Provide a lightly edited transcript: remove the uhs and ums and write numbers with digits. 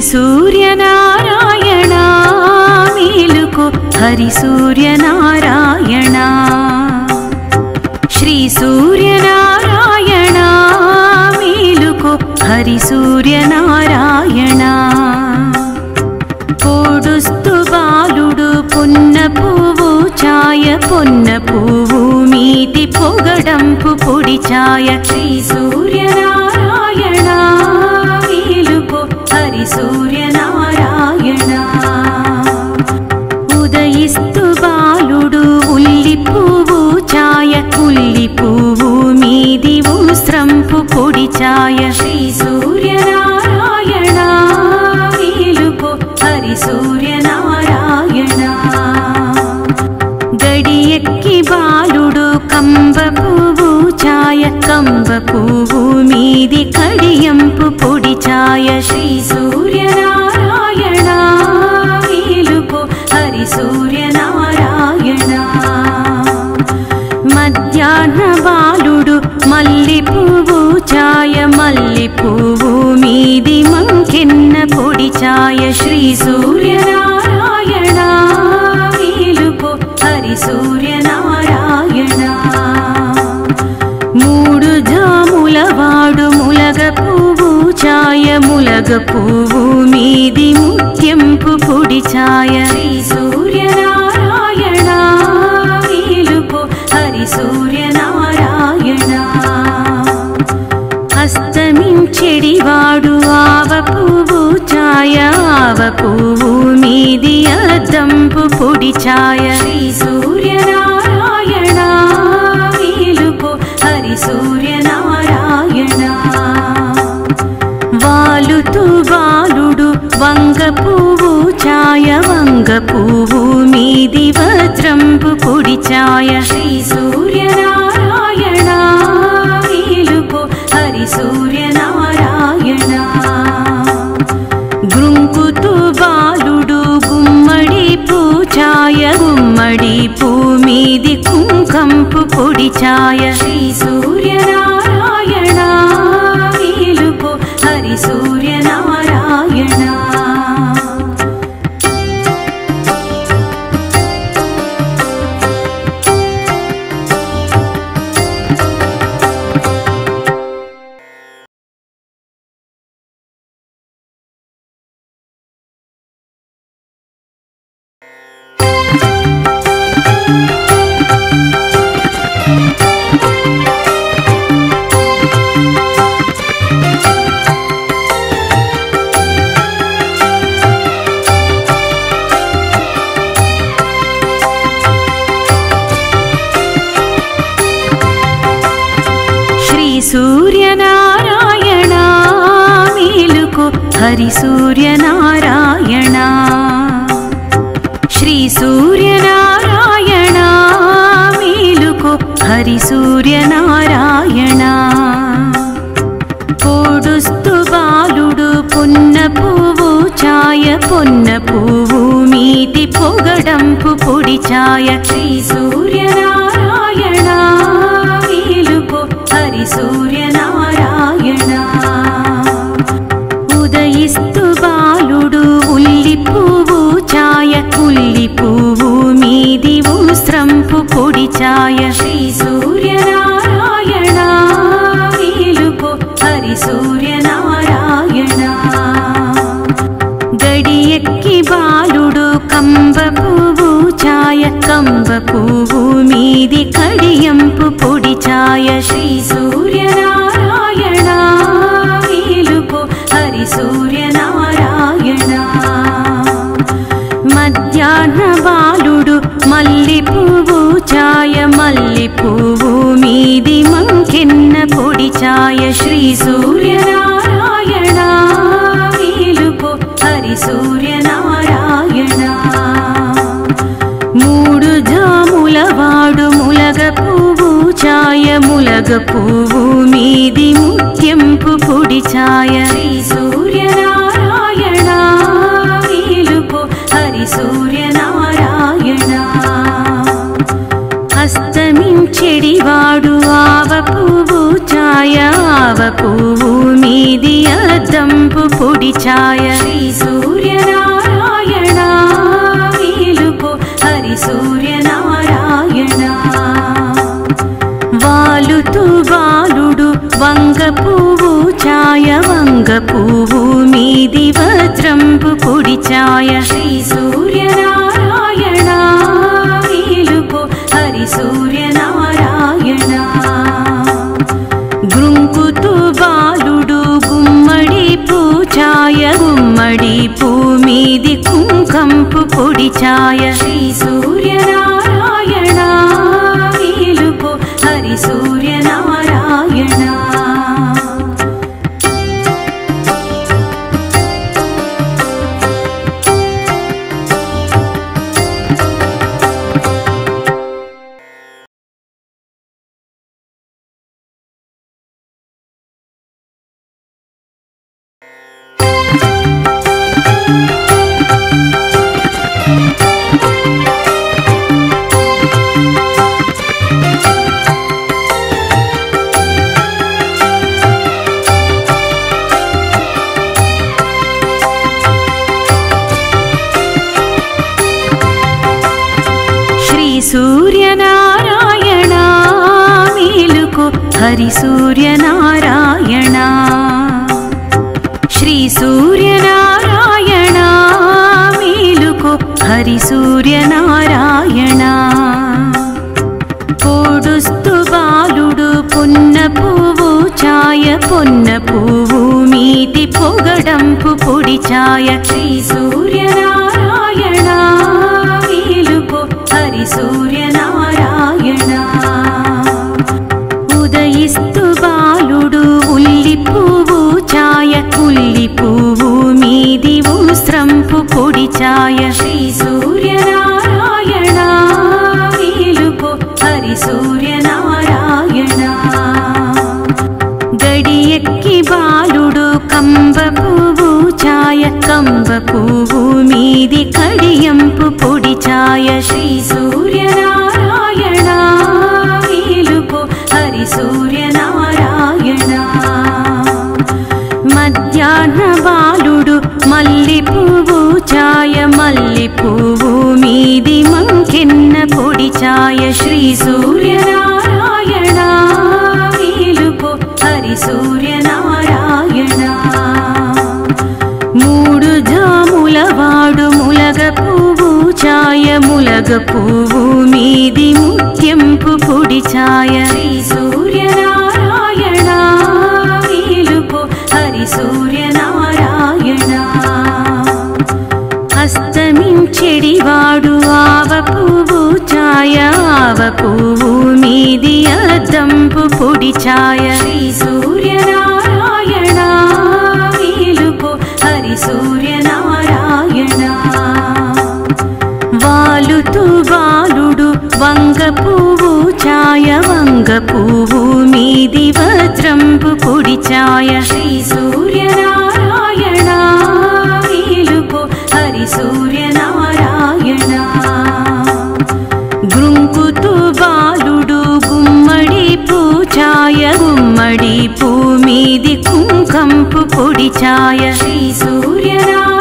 సూర్యనారాయణ మేలుకో హరి సూర్యనారాయణ శ్రీ సూర్యనారాయణ మేలుకో హరి సూర్యనారాయణ కోడుస్తు బాలుడు పొన్న పువ్వు ఛాయ పొన్న పువ్వు మీది పొగడంపు పొడి ఛాయ శ్రీ సూర్యనారాయణ మేలుకో హరి సూర్యనారాయణ ఉదయిస్తు బాలుడు ఉల్లి పువ్వు ఛాయ ఉల్లి పువ్వు మీది ఉస్త్రంపు పొడి ఛాయ శ్రీ సూర్యనారాయణ మేలుకో హరి సూర్యనారాయణ గడియెక్కి బాలుడు కంబ పువ్వు ఛాయ కంబ పువ్వు మీది కడియంపు పొడి ఛాయ శ్రీ సూర్యనారాయణ మేలుకో హరి సూర్యనారాయణ మధ్యాహ్న బాలుడు మల్లి పువ్వు ఛాయ మల్లి పువ్వు మీది మంకెన్న పొడి ఛాయ శ్రీ సూర్యనారాయణ మేలుకో హరి సూర్యనారాయణ మూడు జాముల వాడు ములగ పువ్వు ఛాయ ములగ పువ్వు మీది ముత్యంపు పొడి ఛాయ శ్రీ సూర్యనారాయణ మేలుకో హరి సూర్యనారాయణ అస్తమించెడివాడు ఆవ పువ్వు ఛాయ ఆవ పువ్వు మీది అద్దంపు పొడి ఛాయ శ్రీ సూర్యనారాయణ మేలుకో హరి సూర్యనారాయణ వాలుతూ బాలుడు వంగ పువ్వు ఛాయ వంగ పువ్వు మీది వజ్రంపు పొడి ఛాయ శ్రీ సూర్యనారాయణ మేలుకో హరి సూర్యనారాయణ గృంకుతూ బాలుడు గుమ్మడి పూ ఛాయ గుమ్మడి పూ మీది కుంకంపు పొడి ఛాయ శ్రీ సూర్యనారాయణ మేలుకో హరి సూర్యనారాయణ సూర్యనారాయణ మేలుకో హరి సూర్యనారాయణ శ్రీ సూర్యనారాయణ మేలుకో హరి సూర్యనారాయణ కోడుస్తు బాలుడు పొన్న పువ్వు ఛాయ పొన్న పువ్వు మీది పొగడంపు పొడి ఛాయ శ్రీ సూర్యనారాయణ మేలుకో హరి సూర్యనారాయణ ఉదయిస్తు బాలుడు ఉల్లి పువ్వు ఛాయ ఉల్లి పువ్వు మీది ఉస్త్రంపు పొడి ఛాయ శ్రీ సూర్యనారాయణ మేలుకో హరి సూర్యనారాయణ గడియెక్కి బాలుడు కంబ పువ్వు ఛాయ కంబ పువ్వు మీది కడియంపు పొడి ఛాయ శ్రీ సూర్యనారాయణ మేలుకో హరి సూర్యనారాయణ మధ్యాహ్న బాలుడు మల్లి పువ్వు ఛాయ మల్లి పువ్వు మీది మంకెన్న పొడి ఛాయ శ్రీ సూర్యనారాయణ మేలుకో హరి సూర్యనారాయణ మూడు జాముల వాడు ములగ పువ్వు ఛాయ ములగ పువ్వు మీది ముత్యంపు పొడి ఛాయ శ్రీ సూర్యనారాయణ మేలుకో హరి సూర్యనారాయణ అస్తమించెడివాడు ఆవ పువ్వు ఛాయ ఆవ పువ్వు మీది అద్దంపు పొడి ఛాయ శ్రీ వంగ పువ్వు ఛాయ వంగ పువ్వు మీది వజ్రంపు పొడి ఛాయ శ్రీ సూర్యనారాయణ మేలుకో హరి సూర్యనారాయణ గృంకుతు బాలుడు గుమ్మడి పూచాయ గుమ్మడి పూ మీది కుంకంపు పొడి ఛాయ శ్రీ సూర్యనారాయణ మేలుకో హరి సూర్యనారాయణ సూర్యనారాయణ మేలుకో హరి సూర్యనారాయణ శ్రీ సూర్యనారాయణ మేలుకో హరి సూర్యనారాయణ పొడుస్తు బాలుడు పొన్న పువ్వు ఛాయ పొన్న పువ్వు మీది పొగడంపు పొడి ఛాయ శ్రీ సూర్యనారాయణ మేలుకో హరి సూర్యనారాయణ ఉదయిస్తు బాలుడు ఉల్లి పువ్వు ఛాయ ఉల్లి పువ్వు మీది ఉస్త్రంపు పొడి ఛాయ శ్రీ సూర్యనారాయణ మేలుకో హరి సూర్యనారాయణ గడియెక్కి బాలుడు కంబ పువ్వు ఛాయ కంబ పువ్వు మీది కడియంపు పొడి ఛాయ శ్రీ సూర్యనారాయణ మేలుకో హరి సూర్యనారాయణ మధ్యాహ్న బాలుడు మల్లి పువ్వు ఛాయ మల్లి పువ్వు మీది మంకెన్న పొడి ఛాయ శ్రీ సూర్యనారాయణ మేలుకో హరి సూర్యనారాయణ మూడు జాముల వాడు ములగ పువ్వు ఛాయ ములగ పువ్వు మీది ముత్యంపు పొడి ఛాయ శ్రీ సూర్యనారాయణ మేలుకో హరి సూర్యనారాయణ అస్తమించెడి వాడు ఆవ పువ్వు ఛాయ ఆవ పువ్వు మీది అద్దంపు పొడి ఛాయ శ్రీ సూర్యనారాయణ మేలుకో హరి సూర్యనారాయణ వాలుతు బాలుడు వంగ పువ్వు ఛాయ వంగ పువ్వు మీది వజ్రంపు పొడి ఛాయ శ్రీ సూర్యనారాయణ మేలుకో హరి సూర్యనారాయణ గృంకుతు బాలుడు గుమ్మడి పూచాయ గుమ్మడి పూ మీది కుంకంపు పొడి ఛాయ శ్రీ సూర్యనారాయణ